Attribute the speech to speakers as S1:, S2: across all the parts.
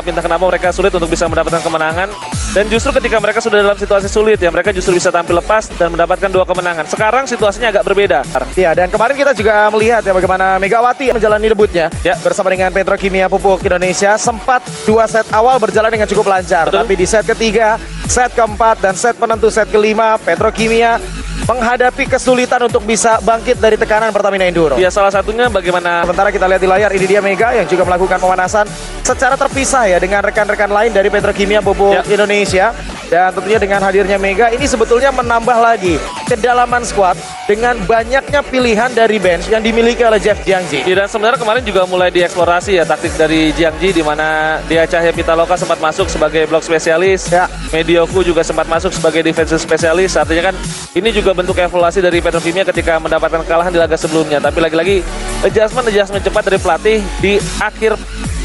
S1: Entah kenapa mereka sulit untuk bisa mendapatkan kemenangan. Dan justru ketika mereka sudah dalam situasi sulit ya, mereka justru bisa tampil lepas dan mendapatkan 2 kemenangan. Sekarang situasinya agak berbeda.
S2: Ya, dan kemarin kita juga melihat ya bagaimana Megawati menjalani debutnya
S1: Ya.
S2: bersama dengan Petrokimia Pupuk Indonesia. Sempat 2 set awal berjalan dengan cukup lancar.
S1: Betul.
S2: Tapi di set ketiga, set keempat, dan set penentu set kelima, Petrokimia menghadapi kesulitan untuk bisa bangkit dari tekanan Pertamina Enduro.
S1: Ya, salah satunya bagaimana
S2: Sementara kita lihat di layar, ini dia Mega yang juga melakukan pemanasan secara terpisah ya dengan rekan-rekan lain dari Petrokimia Pupuk
S1: Ya.
S2: Indonesia. Dan tentunya dengan hadirnya Mega ini sebetulnya menambah lagi kedalaman squad dengan banyaknya pilihan dari bench yang dimiliki oleh Jeff Jiangji.
S1: ya, dan sebenarnya kemarin juga mulai dieksplorasi ya taktik dari Jiangji, di mana Dia Cahya Pitaloka sempat masuk sebagai blok spesialis.
S2: Ya.
S1: Medioku juga sempat masuk sebagai defensive spesialis. Artinya kan ini juga bentuk evaluasi dari Petrokimia ketika mendapatkan kekalahan di laga sebelumnya. Tapi lagi-lagi adjustment cepat dari pelatih di akhir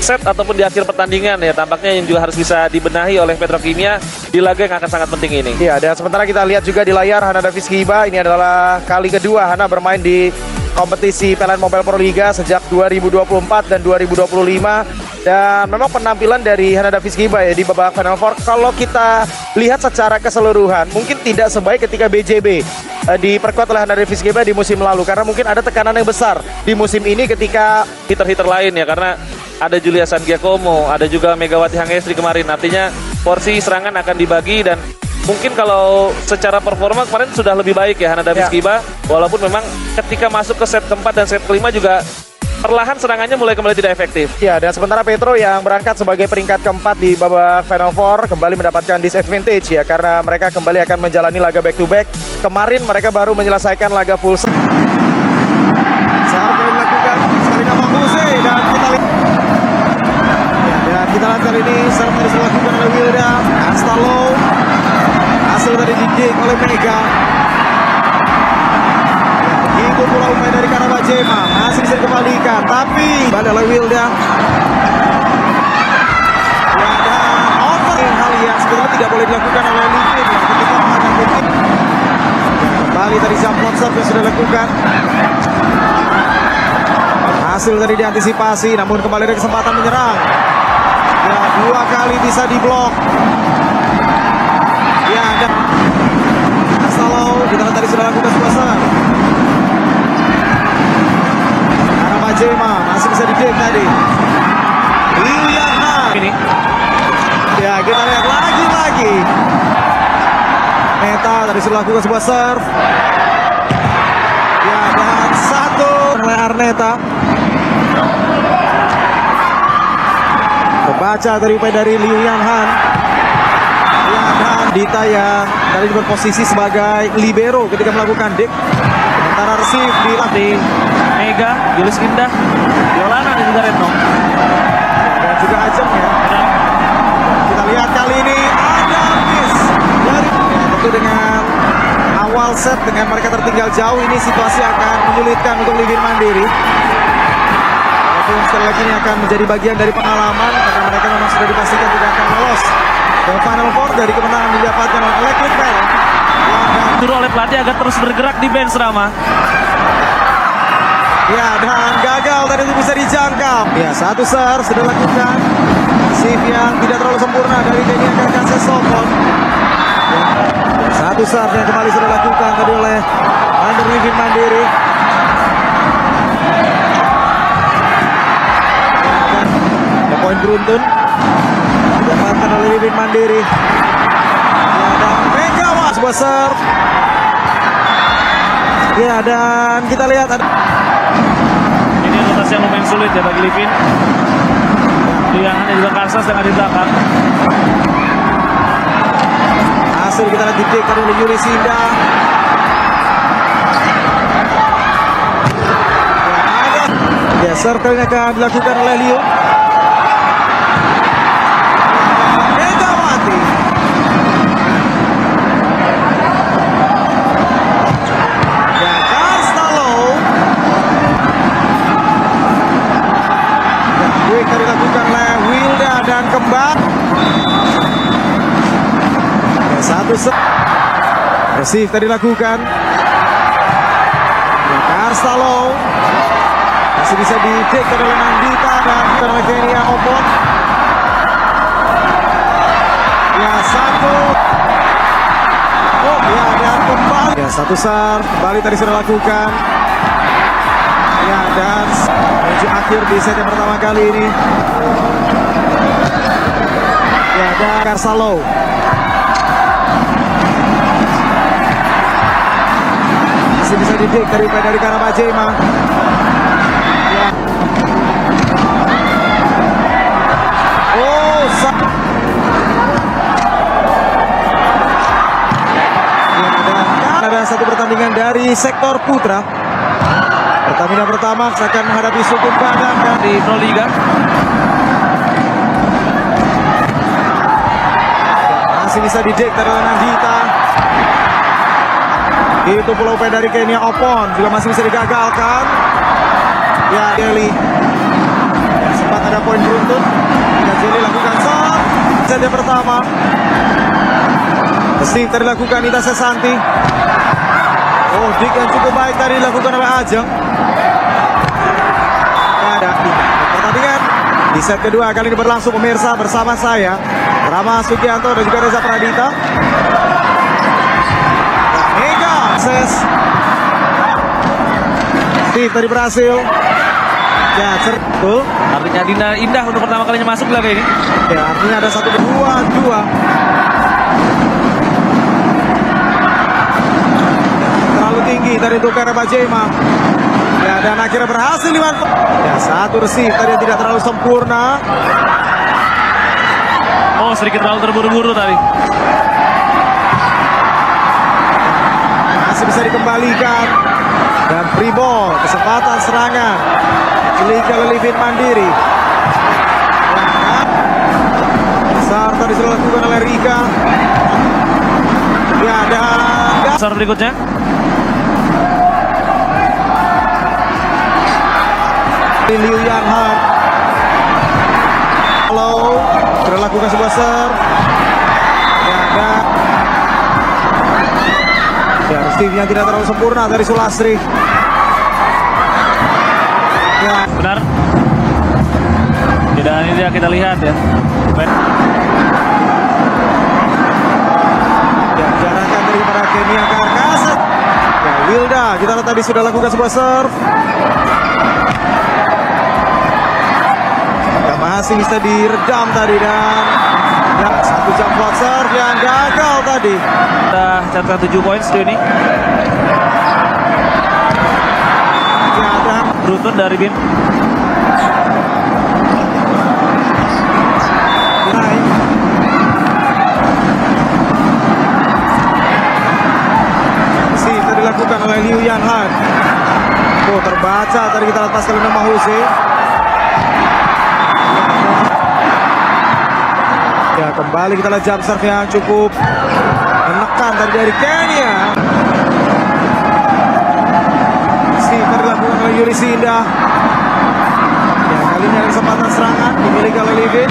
S1: set ataupun di akhir pertandingan ya, tampaknya yang juga harus bisa dibenahi oleh Petrokimia di laga yang akan sangat penting ini.
S2: Iya, dan sementara kita lihat juga di layar Hana Davis Kiba, ini adalah kali kedua Hana bermain di kompetisi PLN Mobile Pro Liga sejak 2024 dan 2025. Dan memang penampilan dari Hana Davis Kiba ya di babak Final Four, kalau kita lihat secara keseluruhan mungkin tidak sebaik ketika BJB diperkuat oleh Hana Davis Kiba di musim lalu, karena mungkin ada tekanan yang besar di musim ini ketika
S1: Hitter-hitter lain ya, karena ada Julia Sangiacomo, ada juga Megawati Hangestri kemarin. Artinya porsi serangan akan dibagi, dan mungkin kalau secara performa kemarin sudah lebih baik ya Hana Davis
S2: Ya.
S1: Kiba, walaupun memang ketika masuk ke set keempat dan set kelima juga perlahan serangannya mulai kembali tidak efektif.
S2: ya, dan sementara Petro yang berangkat sebagai peringkat keempat di babak Final Four kembali mendapatkan disadvantage ya, karena mereka kembali akan menjalani laga back to back. Kemarin mereka baru menyelesaikan laga full set. Serve yang dilakukan sekali nama Jose, dan kita lihat kali ini serve harus dilakukan oleh Wilda Astalo. Hasil tadi didik oleh Mega. Itu pula umpan dari Karabajema, masih bisa dikembalikan, tapi balik oleh Wilda. Ya, dan over hal yang sebetulnya tidak boleh dilakukan oleh Livin ya, ketika menghadapi tim. Kembali tadi jump serve yang sudah dilakukan. Hasil tadi diantisipasi, namun kembali ada kesempatan menyerang. Ya, 2 kali bisa diblok. Ya, dan Astalo kita tadi sudah lakukan sebuah serve. Jema masih bisa di-take tadi. Liliana.
S1: Ini
S2: Ya, kita lihat lagi. Neta tadi sudah lakukan sebuah serve. Ya, dan satu oleh Arneta. Kebaca dari upaya dari Liu Yang Han. Ya, dan Dita yang tadi berposisi sebagai libero ketika melakukan dig. Sementara receive di
S1: Mega, Julius Indah, Yolana dan juga Retno.
S2: dan juga Ajeng ya. Kita lihat kali ini ada miss dari tentu dengan awal set dengan mereka tertinggal jauh, ini situasi akan menyulitkan untuk Livin Mandiri. Walaupun sekali lagi ini akan menjadi bagian dari pengalaman karena mereka memang sudah dipastikan tidak akan lolos ke Final Four dari kemenangan didapatkan oleh Electric Bell.
S1: Suruh oleh pelatih agar terus bergerak di bench Rama.
S2: Ya, dan gagal tadi itu bisa dijangkau. Ya, satu serve sudah lakukan. Save yang tidak terlalu sempurna dari Denny Akarkase Sopon. Ya, satu serve yang kembali sudah lakukan tadi oleh Under Livin Mandiri. Dan ada poin beruntun didapatkan oleh Livin Mandiri. Ya, dan Megawati sebuah serve. Ya, dan kita lihat ada
S1: Ini rotasi yang lumayan sulit ya bagi Livin. Liangan dan juga Karsas yang ada di belakang.
S2: hasil kita lihat di tadi oleh Yuli Sinda. Ya, serve ini akan dilakukan oleh Liu. Megawati. Ya, Castalo. Ya, quick tadi dilakukan oleh Wilda dan kembang. Ya, satu set. Receive tadi dilakukan. Ya, Castalo. Masih bisa di-take oleh Nandita dan oleh Kenia Opon. satu serve kembali tadi sudah lakukan. Ya, dan menuju akhir di set yang pertama kali ini. Ya, dan Karsalo. Masih bisa didik dari Karabajema. Ya. Oh, ya, ada satu pertandingan dari sektor putra. Pertamina pertama akan menghadapi Sukun Padang dan
S1: Di Proliga.
S2: masih bisa didik dari Nandita. Itu pulau P dari Kenya Opon juga masih bisa digagalkan. Ya, Deli. Sempat ada poin beruntun. Dan Deli lakukan serve. Set yang pertama. Steve tadi lakukan Nita Sesanti. Oh, dik yang cukup baik tadi dilakukan oleh Ajeng. Ada pertandingan di set kedua kali ini berlangsung pemirsa bersama saya Rama Sugianto dan juga Reza Pradita. Mega akses. Steve tadi berhasil. Ya, betul.
S1: Artinya Dina Indah untuk pertama kalinya masuk lagi ini.
S2: Ya, artinya ada 1-2. Terlalu tinggi tadi untuk Karabajema. Ya, dan akhirnya berhasil dimanfaatkan. Ya, satu receive tadi tidak terlalu sempurna.
S1: Oh, sedikit terlalu terburu-buru tadi.
S2: Masih bisa dikembalikan. Dan free ball, kesempatan serangan. Liga Lelivin Mandiri. Besar tadi sudah dilakukan oleh Rika. Ya, dan
S1: Besar berikutnya.
S2: Liu Yang Han. Halo, sudah lakukan sebuah serve. Ya, dan ya, Steve yang tidak terlalu sempurna dari Sulastri. Ya,
S1: Benar. Tidak ini dia kita lihat ya.
S2: ya jarakan daripada Kenia Karkaset. Ya, Wilda, kita lihat tadi sudah lakukan sebuah serve. Ya, masih bisa diredam tadi dan ya, satu jump shot serve yang gagal tadi.
S1: Kita catat 7 poin sejauh ini.
S2: Ya, dan
S1: Beruntun dari Bim.
S2: naik. Masih tadi dilakukan oleh Liu Yan Han. Oh, terbaca tadi kita lihat pas kali nama Hussein. Ya, kembali kita lihat jump serve yang cukup menekan tadi dari Kenya. Masih dilakukan oleh Yuri Sinda. Ya, kali ini ada kesempatan serangan dimiliki oleh Livin.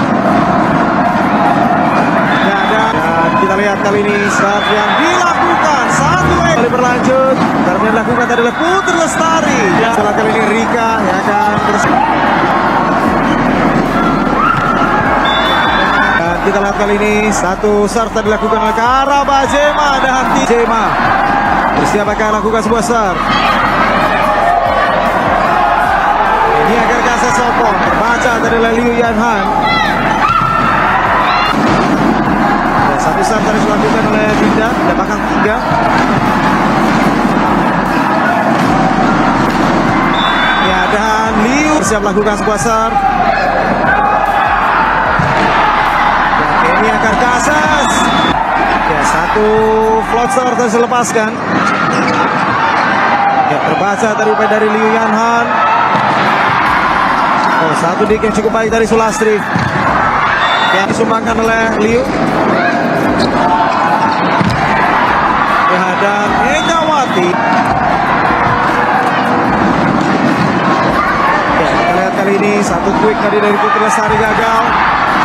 S2: Ya, dan kita lihat kali ini serve yang dilakukan satu kali berlanjut. Serve yang dilakukan tadi oleh Putri Lestari. Ya, setelah kali ini Rika ya kan kita lihat kali ini satu serve tadi dilakukan oleh Karabajema dan Jema. Bersiap akan lakukan sebuah serve. Ini agar Kaset Sopon terbaca dari Liu Yan Han. Ya, satu serve tadi dilakukan oleh Dinda, dapatkan 3. Ya, dan Liu bersiap lakukan sebuah serve. Ini akan Kasas. Ya, satu float serve terus dilepaskan. Ya, terbaca dari Liu Yan Han. Oh, satu dik yang cukup baik dari Sulastri. Yang disumbangkan oleh Liu. Ya, dan Egawati. Ya, kita lihat kali ini satu quick tadi dari Putri Lestari gagal.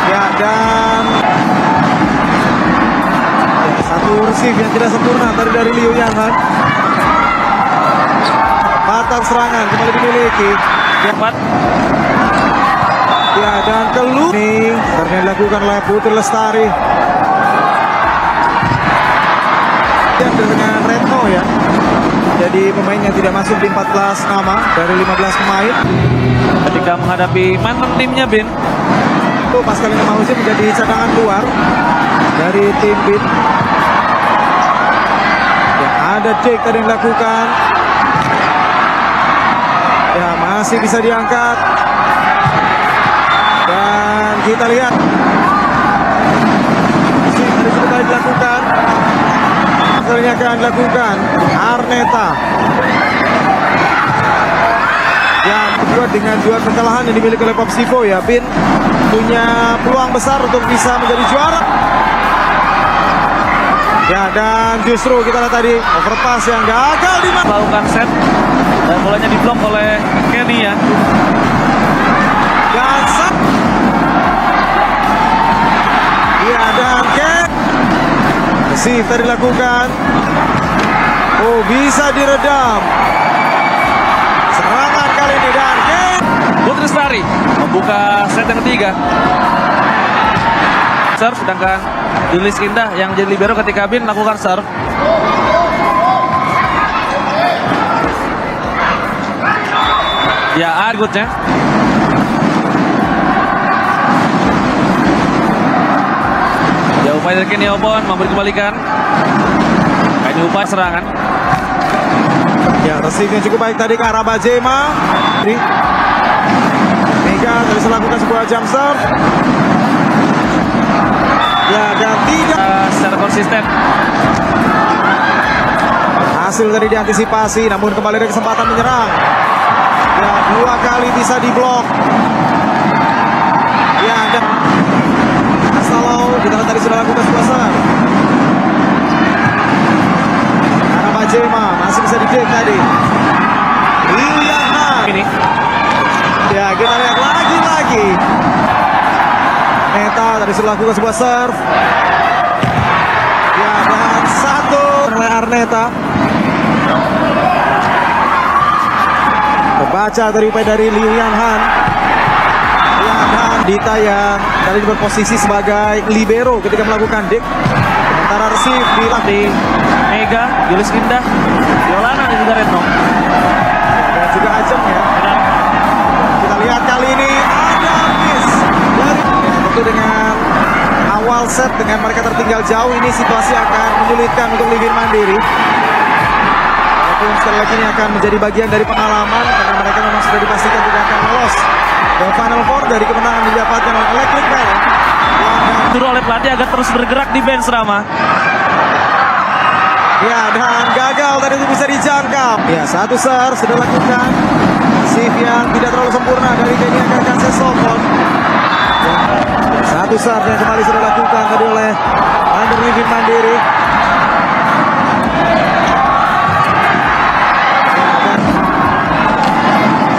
S2: Ya, dan ya, satu receive yang tidak sempurna tadi dari Liu Yang Han. Patah serangan kembali dimiliki.
S1: Ya, 4.
S2: Ya, dan keluar ini serve yang dilakukan oleh Putri Lestari. Ya, dengan Retno ya. jadi pemain yang tidak masuk di 14 nama dari 15 pemain.
S1: Ketika menghadapi mantan timnya Bin.
S2: Itu Pascal Mauzi menjadi cadangan luar dari tim Bin. Yang ada Jake tadi yang dilakukan. Ya, masih bisa diangkat. Dan kita lihat ada juga tadi dilakukan. Akhirnya akan dilakukan Arneta. Yang kedua dengan 2 kekalahan yang dimiliki oleh Popsivo ya, Bin punya peluang besar untuk bisa menjadi juara. Ya, dan justru kita lihat tadi overpass yang gagal di
S1: Melakukan set dan bolanya diblok oleh Kenny ya.
S2: dan ya, dan Ken masih tadi dilakukan. Oh, bisa diredam serangan kali ini dan Ken.
S1: Putri Lestari membuka set yang ketiga. Serve, sedangkan Julis Indah yang jadi libero ketika Bin melakukan serve. Ya, Argutnya. Ya, upaya dari Kenny Obon memberi kembalikan. Ini upaya serangan.
S2: Ya, resipnya cukup baik tadi ke arah Bajema. Mega terus melakukan sebuah jump serve. Ya, dan tidak
S1: Secara konsisten.
S2: hasil tadi diantisipasi, namun kembali ada kesempatan menyerang. Ya, 2 kali bisa diblok. Ya, dan Astalo kita tadi sudah lakukan sebuah serve. Karena Bajema masih bisa di-take tadi. Liliana.
S1: Ini
S2: Ya, kita lihat lagi. Meta tadi sudah lakukan sebuah serve. Ya, dan 1 oleh Arneta. Terbaca dari upaya dari Liu Yang Han. Ya, dan Dita yang tadi berposisi sebagai libero ketika melakukan dek. Sementara receive
S1: di Mega, Julis Indah, Yolana dan juga Retno.
S2: dan juga Ajeng ya. Kita lihat kali ini ada miss dari tentu dengan awal set dengan mereka tertinggal jauh, ini situasi akan menyulitkan untuk Livin Mandiri. Walaupun sekali lagi ini akan menjadi bagian dari pengalaman karena mereka memang sudah dipastikan tidak akan lolos ke Final Four dari kemenangan yang didapatkan oleh Electric Melon.
S1: Disuruh oleh pelatih agar terus bergerak di bench Rama.
S2: Ya, dan gagal tadi untuk bisa dijangkau. Ya, 1 serve sudah lakukan. Save yang tidak terlalu sempurna dari Kenia Kakase Sokon. 1 serve yang kembali sudah lakukan tadi oleh Under Livin Mandiri. Dan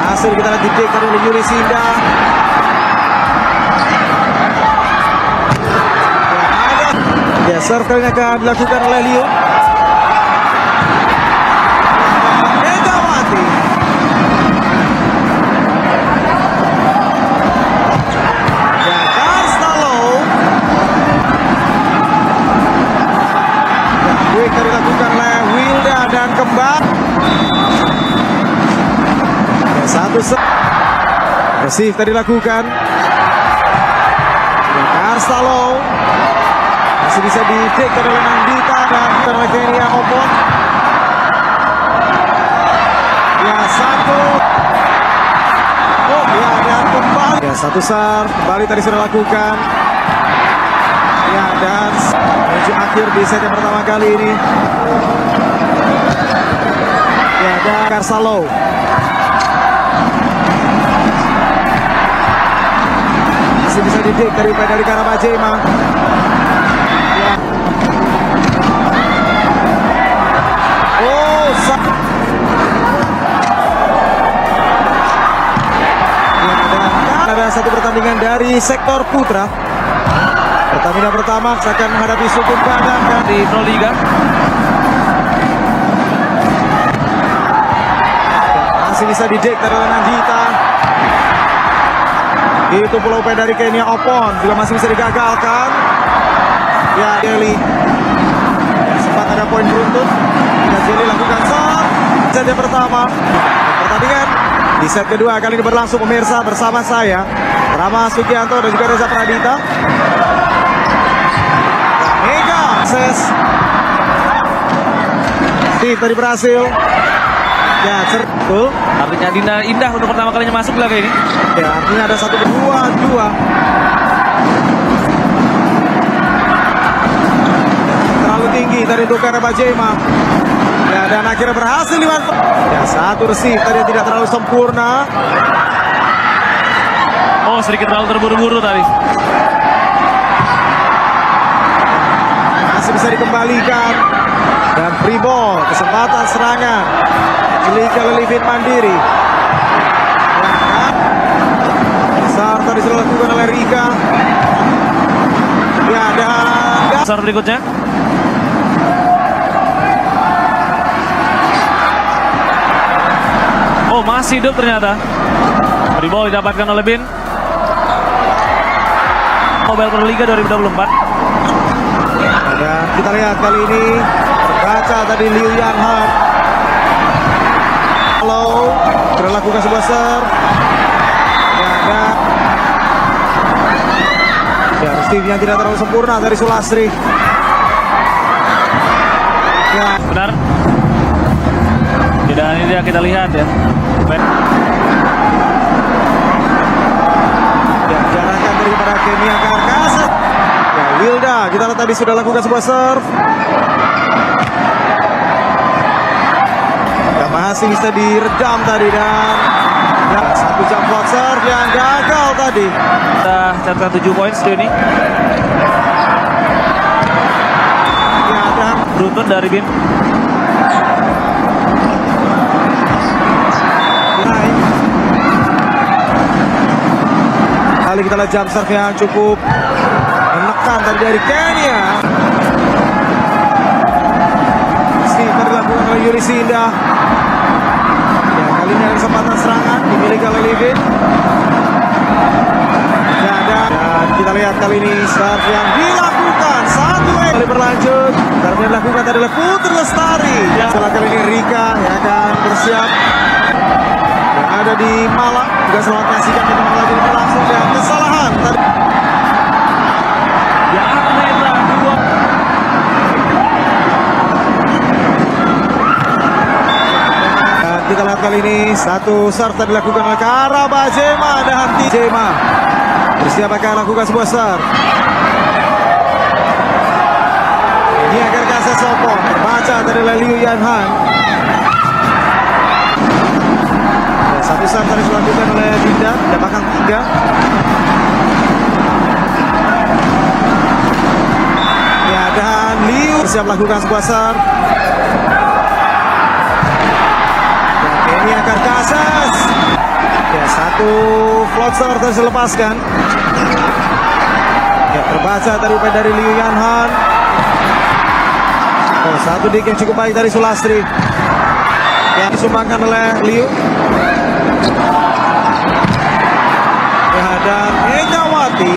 S2: hasil kita lihat di-take tadi oleh Yuli Sinda. Ya, serve kali ini akan dilakukan oleh Liu. Megawati. Ya, Karstalo. Ya, break tadi dilakukan oleh Wilda dan kembali. Ya, 1 set. Receive tadi dilakukan. Ya, Karstalo. Masih bisa di-take oleh Nandita dan oleh Kenia Obon. Ya, 1. Oh, ya, dan kembali. Ya, 1 serve. Kembali tadi sudah lakukan. Ya, dan menuju akhir di set yang pertama kali ini. Ya, dan Karsalo. Masih bisa di-take dari upaya dari Karabajema. Ya. Oh, ada satu pertandingan dari sektor putra. Pertandingan pertama akan menghadapi Sukun Padang dan
S1: Di Pro Liga.
S2: masih bisa di-take dari Nandita. Itu pula upaya dari Kenia Opon juga masih bisa digagalkan. Ya, Jelly sempat ada poin beruntun. Jika Jelly lakukan serve.
S3: Set yang pertama. Pertandingan di set kedua kali ini berlangsung pemirsa bersama saya Rama Sugianto dan juga Reza Pradita. Mega akses. Steve tadi berhasil. Ya, betul.
S1: Artinya Dina indah untuk pertama kalinya masuk lagi ini.
S3: Ya, artinya ada 1-2-2. Terlalu tinggi tadi untuk Bajema. Ya, dan akhirnya berhasil dimanfaatkan. Ya, satu receive tadi tidak terlalu sempurna.
S1: Oh, sedikit terlalu terburu-buru tadi.
S3: Masih bisa dikembalikan. Dan free ball, kesempatan serangan. Jelika Lelivin Mandiri. Besar tadi sudah dilakukan oleh Rika. Ya, dan
S1: Besar berikutnya. Oh, masih hidup ternyata. Free ball didapatkan oleh Bin. Mobile Pro Liga 2024.
S3: Dan kita lihat kali ini terbaca tadi Liu Yan Han. Halo, sudah lakukan sebuah serve. Ya, dan ya, Steve yang tidak terlalu sempurna dari Sulastri. Ya,
S1: Benar. Tidak, ini dia kita lihat ya. Baik.
S3: ya jarakkan daripada Kenia Karkasa. Ya, Wilda, kita lihat tadi sudah lakukan sebuah serve. Ya, masih bisa diredam tadi dan ya, satu jump shot serve yang gagal tadi.
S1: Kita catatkan 7 poin sejauh ini.
S3: Ya, dan
S1: Beruntun dari Bin.
S3: naik. Kali kita lihat jump serve yang cukup menekan tadi dari Kenya. Steve dilakukan oleh Yuri Sinda. Ya, kali ini ada kesempatan serangan dimiliki oleh Livin. Ya, dan kita lihat kali ini serve yang dilakukan satu kali berlanjut. Serve yang dilakukan tadi oleh Putri Lestari. Setelah kali ini Rika yang akan bersiap. Yang ada di Malang juga selamat menyaksikan teman lagi berlangsung dan kesalahan tadi.
S1: Ya, Arneta 2.
S3: Dan kita lihat kali ini satu serve dilakukan oleh Karabajema dan Tijema bersiap akan lakukan sebuah serve. Ini agar kasih Sopon terbaca dari Liu Yan Han. Ya, satu serve tadi dilakukan oleh Dinda, dapatkan 3. Ya, dan Liu bersiap lakukan sebuah serve. Ini akan Kasas. Ya, satu float serve terus dilepaskan. Ya, terbaca tadi upaya dari Liu Yan Han. Oh, satu dik yang cukup baik dari Sulastri. Yang disumbangkan oleh Liu. Ya, dan Egawati.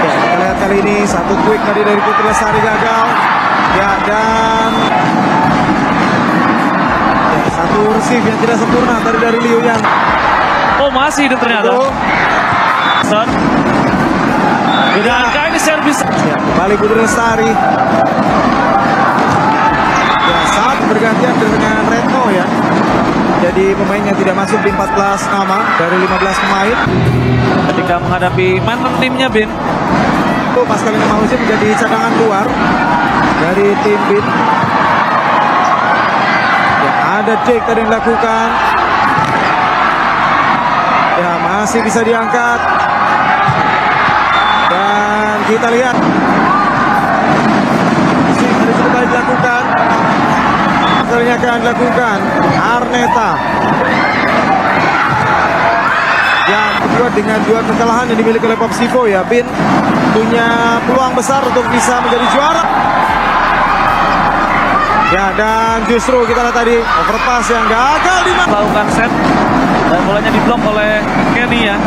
S3: Ya, kita lihat kali ini satu quick tadi dari Putri Lestari gagal. Ya, dan ya, satu receive yang tidak sempurna tadi dari Liu Yan.
S1: Oh, masih hidup ternyata. Besar. Dan kali ini servis.
S3: Ya, kembali Putri Lestari. Ya, saat bergantian dengan Retno ya. Jadi pemain yang tidak masuk di 14 nama dari 15 pemain.
S1: Ketika menghadapi mantan timnya Bin.
S3: Itu Pascal Mauzi menjadi cadangan luar dari tim Bin. Ya, ada Jake tadi yang dilakukan. Ya, masih bisa diangkat. Dan kita lihat Steve tadi sudah balik dilakukan. Akhirnya akan dilakukan Arneta. Yang kedua dengan 2 kekalahan yang dimiliki oleh Popsivo ya, Bin punya peluang besar untuk bisa menjadi juara. Ya, dan justru kita lihat tadi overpass yang gagal di
S1: Melakukan set. Dan bolanya diblok oleh Kenny ya.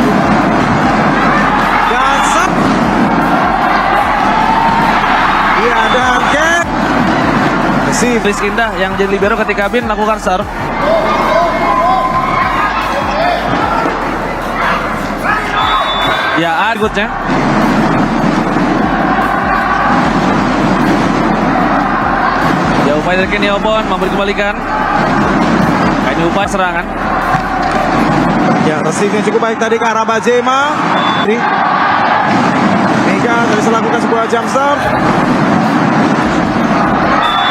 S3: Dan ya, dan Receive.
S1: Rizky Indah yang jadi libero ketika Bin lakukan serve. Ya, goodnya. Ya, upaya dari Kenny Obon mampu dikembalikan. Ini upaya serangan.
S3: Ya, receive yang cukup baik tadi ke arah Bajema. Mega tadi melakukan sebuah jump serve.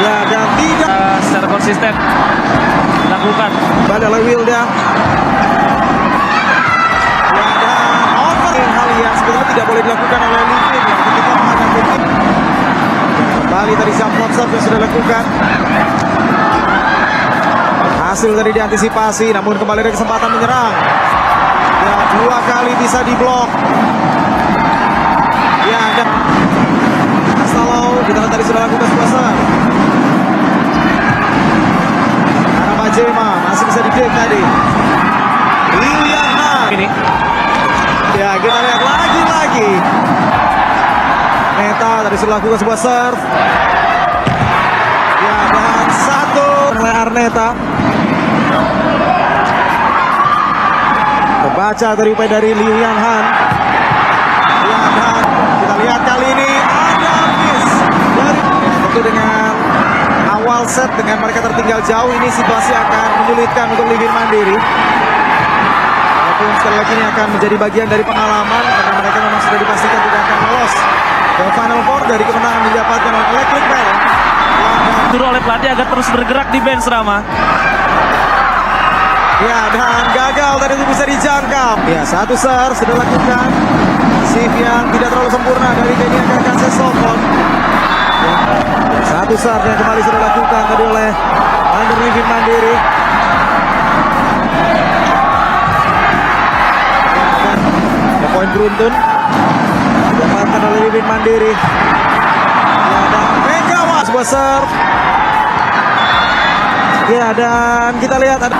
S3: Ya, dan tidak
S1: Secara konsisten lakukan.
S3: pada Wilda. Ya, dan over hal yang sebetulnya tidak boleh dilakukan oleh Livin ya, ketika menghadapi tim. Kembali tadi jump serve yang sudah dilakukan. Hasil tadi diantisipasi, namun kembali ada kesempatan menyerang. Ya, 2 kali bisa diblok. Ya, dan Astalo kita tadi sudah lakukan sebuah serve. Karena Bajema masih bisa di-take tadi. Liliana.
S1: Ini
S3: Ya, kita lihat lagi. Meta tadi sudah lakukan sebuah serve. Ya, dan 1 oleh Arneta. Terbaca dari upaya dari Liu Yang Han. Ya, dan kita lihat kali ini ada miss dari tentu dengan awal set dengan mereka tertinggal jauh ini situasi akan menyulitkan untuk Livin Mandiri. Walaupun sekali lagi ini akan menjadi bagian dari pengalaman karena mereka memang sudah dipastikan tidak akan lolos ke Final Four dari kemenangan didapatkan oleh Electric Parent.
S1: disuruh oleh pelatih agar terus bergerak di bench Rama.
S3: Ya, dan gagal tadi itu bisa dijangkau. Ya, 1 serve sudah lakukan. Shift yang tidak terlalu sempurna dari Denian Kakase Sofon. Ya, 1 serve yang kembali sudah lakukan tadi oleh Under Livin Mandiri. Ya, poin beruntun didapatkan oleh Livin Mandiri. Ya, dan Megawa sebuah serve. Ya, dan kita lihat ada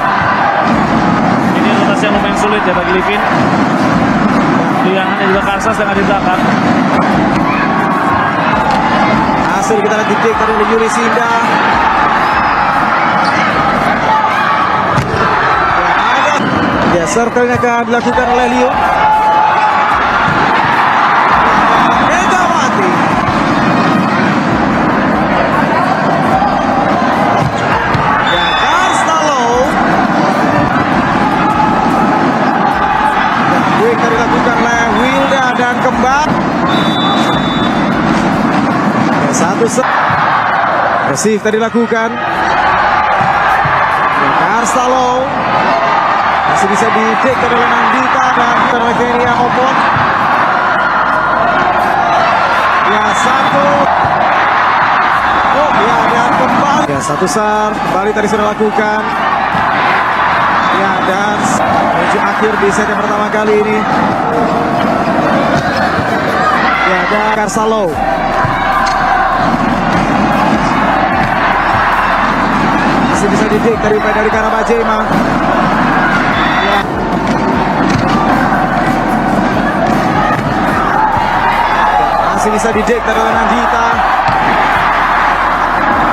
S1: Ini rotasi yang lumayan sulit ya bagi Livin. Yang hanya juga Karsas yang ada di belakang.
S3: hasil kita lihat di-take tadi oleh Yuli Sinda. Ya, serve kali ini akan dilakukan oleh Liu. Megawati. Ya, Karstalo. Quick tadi dilakukan oleh Wilda dan kembali. Ya, 1 serve. Receive tadi dilakukan. Ya, Karstalo. Masih bisa di-take oleh Nandita dan oleh Kenia Opon. Ya, 1. Oh, ya, dan kembali. Ya, 1 serve. Kembali tadi sudah lakukan. Ya, dan menuju akhir di set yang pertama kali ini. Ya, dan Karsalo. Masih bisa di-take dari Karabajema. Masih bisa di-take dari Nandita.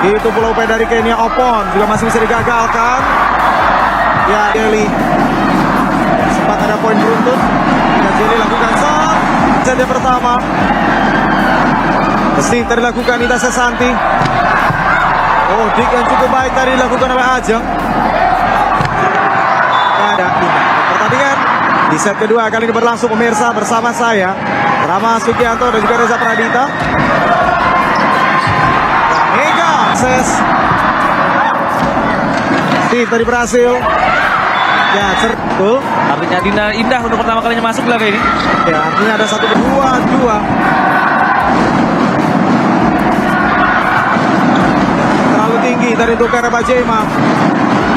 S3: Itu pula upaya dari Kenia Opon juga masih bisa digagalkan. Ya, Deli sempat ada poin beruntun. Dan Deli lakukan serve. Set yang pertama. Steve tadi lakukan Nita Sesanti. Oh, dig yang cukup baik tadi dilakukan oleh Ajeng. Ada pertandingan di set kedua kali ini berlangsung pemirsa bersama saya Rama Sugianto dan juga Reza Pradita. Mega akses. Steve tadi berhasil. Ya, betul.
S1: Artinya Dina Indah untuk pertama kalinya masuk laga ini.
S3: Ya, artinya ada 1-2. Terlalu tinggi tadi untuk Karabajema.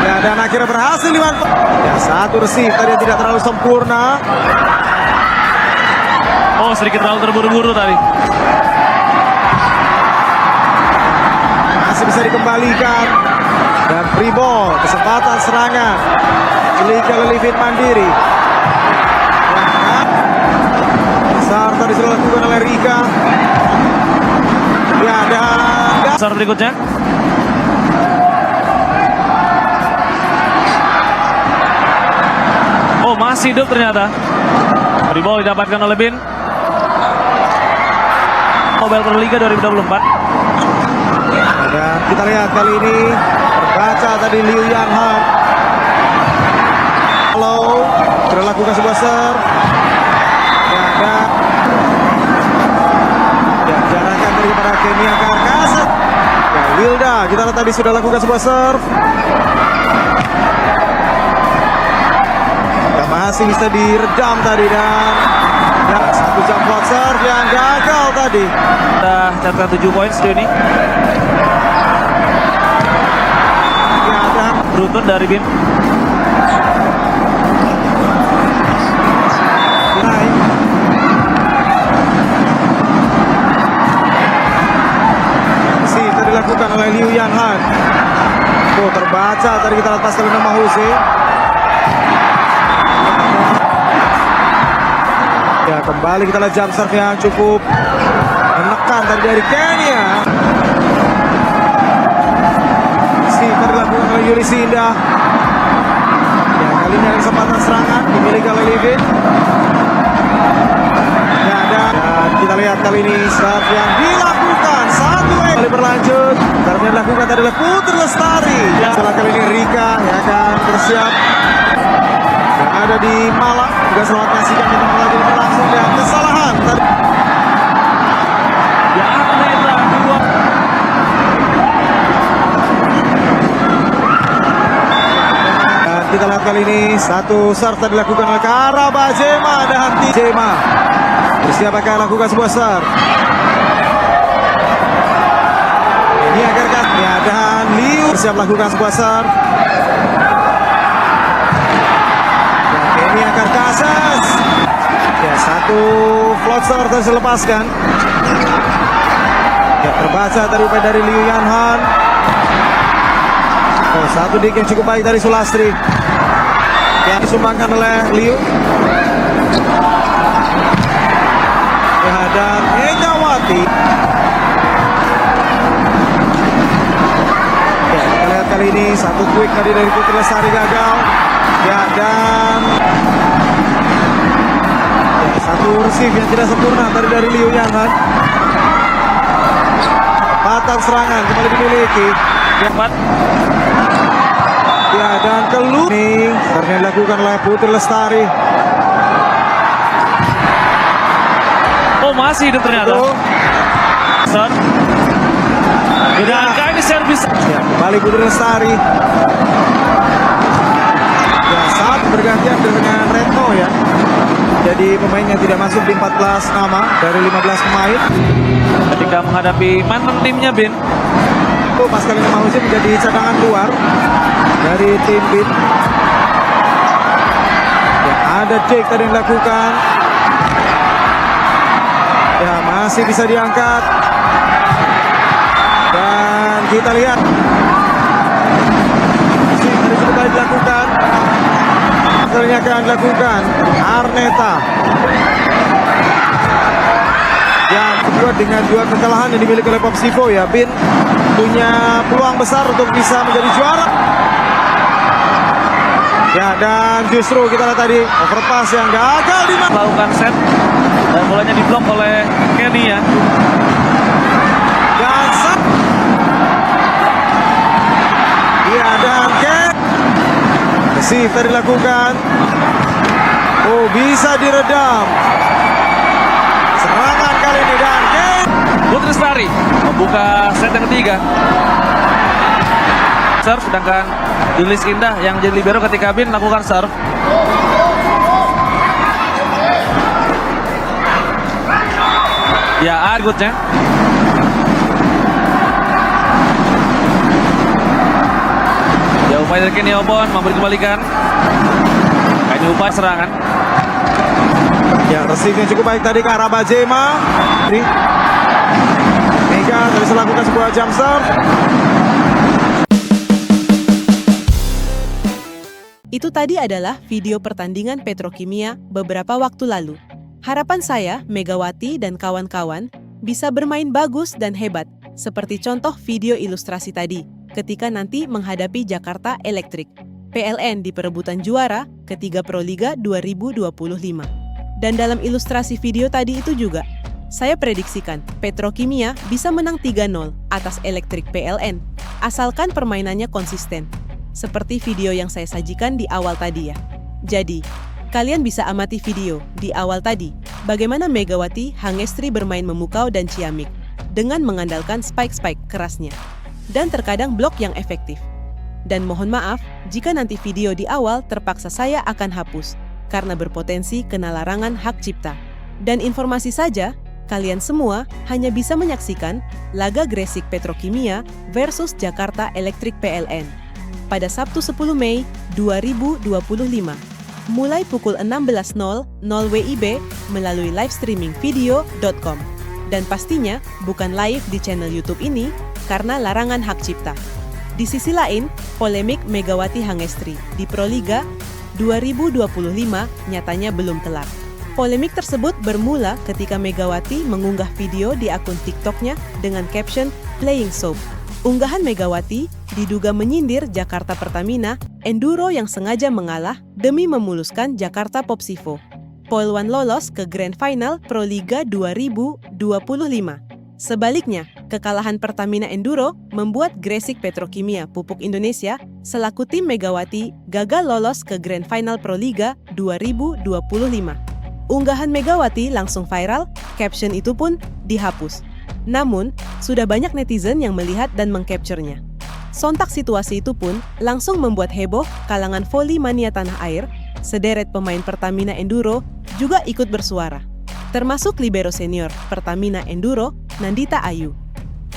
S3: Ya, dan akhirnya berhasil dimanfaatkan. Ya, 1 receive tadi tidak terlalu sempurna.
S1: Oh, sedikit terlalu terburu-buru tadi.
S3: Masih bisa dikembalikan. Dan free ball, kesempatan serangan. Liga Livin Mandiri. Besar tadi sudah dilakukan oleh Rika. Ya, dan
S1: Besar berikutnya. masih hidup ternyata. Free ball didapatkan oleh Bin. Mobile Pro Liga 2024.
S3: Dan kita lihat kali ini terbaca tadi Liu Yang Han. Halo, sudah lakukan sebuah serve. Dan jarakkan daripada Kenia Karkaset. Ya, Wilda, kita lihat tadi sudah lakukan sebuah serve. Ya, masih bisa diredam tadi dan ya, satu jump shot serve yang gagal tadi.
S1: Kita catatkan 7 poin sejauh ini.
S3: Ya, dan
S1: Beruntun dari Bim.
S3: naik. Masih tadi dilakukan oleh Liu Yang Han. Tuh terbaca tadi kita lihat pas kali nama Hussein. Ya, kembali kita lihat jump serve yang cukup menekan tadi dari Kenya. Masih tadi dilakukan oleh Yuri Sinda. Ya, kali ini ada kesempatan serangan dimiliki oleh Livin. Ya, dan kita lihat kali ini serve yang dilakukan satu kali berlanjut. Serve yang dilakukan tadi oleh Putri Lestari. Setelah kali ini Rika yang akan bersiap. Yang ada di Malang juga selamat menyaksikan kita lagi berlangsung dan kesalahan tadi.
S1: Ya, Arneta dua.
S3: Dan kita lihat kali ini satu serve tadi dilakukan oleh Karabajema dan Tijema. Bersiap akan lakukan sebuah serve. Ini agar ya, dan Liu bersiap lakukan sebuah serve. Ini akan Kasas. Ya, satu float serve terus dilepaskan. Ya, terbaca tadi upaya dari Liu Yang Han. Oh, satu dik yang cukup baik dari Sulastri. Yang disumbangkan oleh Liu. Ya, dan Egawati. Ya, kita lihat kali ini satu quick tadi dari Putri Lestari gagal. Ya, dan ya, satu receive yang tidak sempurna tadi dari Liu Yang Han. Patang serangan kembali dimiliki.
S1: Empat.
S3: Ya, dan keluar nih serve dilakukan oleh Putri Lestari.
S1: Oh, masih hidup ternyata.
S3: Tuh.
S1: Serve. Dan kali ini servis.
S3: Ya, kembali Putri Lestari. Ya, saat bergantian dengan Retno ya. Jadi pemain yang tidak masuk di 14 nama dari 15 pemain.
S1: Ketika menghadapi mantan timnya Bin.
S3: Itu pas kali nama Husin menjadi cadangan luar dari tim Bin. Ya, ada Jake tadi yang dilakukan. Ya, masih bisa diangkat. Dan kita lihat masih tadi cukup baik dilakukan. Akhirnya akan dilakukan Arneta. Yang kedua dengan dua kekalahan yang dimiliki oleh Popsivo ya, Bin punya peluang besar untuk bisa menjadi juara. Ya, dan justru kita lihat tadi overpass yang gagal di
S1: Melakukan set. Dan bolanya diblok oleh Kenny ya.
S3: dan ya, dan Ken masih tadi dilakukan. Oh, bisa diredam serangan kali ini dan Ken.
S1: Putri Lestari membuka set yang ketiga. Serve, sedangkan Julis Indah yang jadi libero ketika Bin melakukan serve. Ya, agutnya. Ya, upaya dari Kenny Obon memberi kembalikan. Ini upaya serangan.
S3: Ya, receive yang cukup baik tadi ke arah Bajema. Mega tadi melakukan sebuah jump serve.
S4: Itu tadi adalah video pertandingan Petrokimia beberapa waktu lalu. Harapan saya, Megawati dan kawan-kawan bisa bermain bagus dan hebat, seperti contoh video ilustrasi tadi, ketika nanti menghadapi Jakarta Electric. PLN di perebutan juara ketiga Proliga 2025. Dan dalam ilustrasi video tadi itu juga, saya prediksikan Petrokimia bisa menang 3-0 atas Elektrik PLN, asalkan permainannya konsisten. Seperti video yang saya sajikan di awal tadi ya. Jadi, kalian bisa amati video di awal tadi, bagaimana Megawati Hangestri bermain memukau dan ciamik, dengan mengandalkan spike-spike kerasnya, dan terkadang blok yang efektif. Dan mohon maaf, jika nanti video di awal terpaksa saya akan hapus, karena berpotensi kena larangan hak cipta. Dan informasi saja, kalian semua hanya bisa menyaksikan laga Gresik Petrokimia versus Jakarta Elektrik PLN pada Sabtu 10 Mei 2025 mulai pukul 16.00 WIB melalui livestreamingvideo.com. Dan pastinya bukan live di channel YouTube ini karena larangan hak cipta. Di sisi lain, polemik Megawati Hangestri di Proliga 2025 nyatanya belum kelar. Polemik tersebut bermula ketika Megawati mengunggah video di akun TikTok-nya dengan caption Playing Soap. Unggahan Megawati diduga menyindir Jakarta Pertamina Enduro yang sengaja mengalah demi memuluskan Jakarta Popsivo. Polwan lolos ke Grand Final Proliga 2025. Sebaliknya, kekalahan Pertamina Enduro membuat Gresik Petrokimia Pupuk Indonesia selaku tim Megawati gagal lolos ke Grand Final Proliga 2025. Unggahan Megawati langsung viral, caption itu pun dihapus. Namun, sudah banyak netizen yang melihat dan mengcapture-nya. Sontak situasi itu pun langsung membuat heboh kalangan voli mania tanah air, sederet pemain Pertamina Enduro juga ikut bersuara. Termasuk libero senior Pertamina Enduro, Nandita Ayu.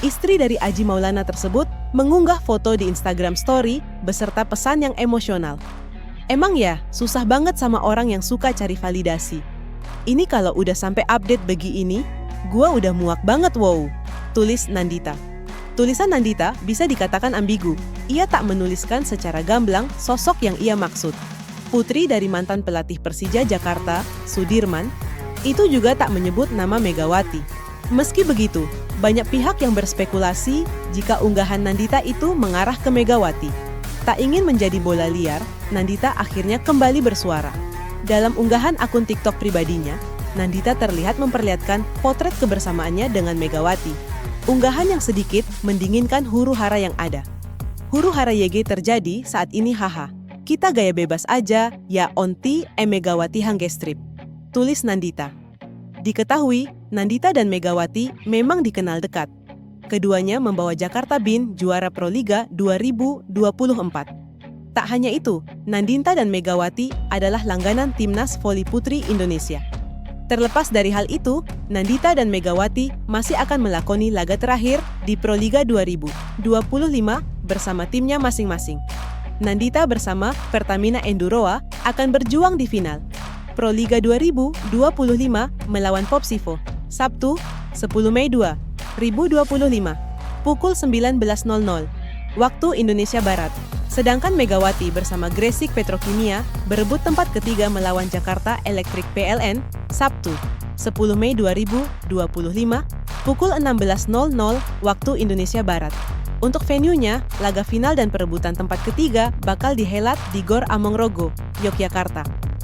S4: Istri dari Aji Maulana tersebut mengunggah foto di Instagram Story beserta pesan yang emosional. Emang ya, susah banget sama orang yang suka cari validasi. Ini kalau udah sampai update begini, gua udah muak banget wow, tulis Nandita. Tulisan Nandita bisa dikatakan ambigu. Ia tak menuliskan secara gamblang sosok yang ia maksud. Putri dari mantan pelatih Persija Jakarta, Sudirman, itu juga tak menyebut nama Megawati. Meski begitu, banyak pihak yang berspekulasi jika unggahan Nandita itu mengarah ke Megawati. Tak ingin menjadi bola liar, Nandita akhirnya kembali bersuara. Dalam unggahan akun TikTok pribadinya, Nandita terlihat memperlihatkan potret kebersamaannya dengan Megawati. Unggahan yang sedikit mendinginkan huru-hara yang ada. Huru-hara YG terjadi saat ini haha. Kita gaya bebas aja, ya onti Megawati Hanggestrip. Tulis Nandita. Diketahui, Nandita dan Megawati memang dikenal dekat. Keduanya membawa Jakarta BIN juara Proliga 2024. Tak hanya itu, Nandita dan Megawati adalah langganan Timnas Voli Putri Indonesia. Terlepas dari hal itu, Nandita dan Megawati masih akan melakoni laga terakhir di Proliga 2025 bersama timnya masing-masing. Nandita bersama Pertamina Enduroa akan berjuang di final Proliga 2025 melawan Popsivo, Sabtu 10 Mei 2025, pukul 19.00, waktu Indonesia Barat. Sedangkan Megawati bersama Gresik Petrokimia berebut tempat ketiga melawan Jakarta Elektrik PLN, Sabtu 10 Mei 2025, pukul 16.00 waktu Indonesia Barat. Untuk venue-nya, laga final dan perebutan tempat ketiga bakal dihelat di Gor Amongrogo, Yogyakarta.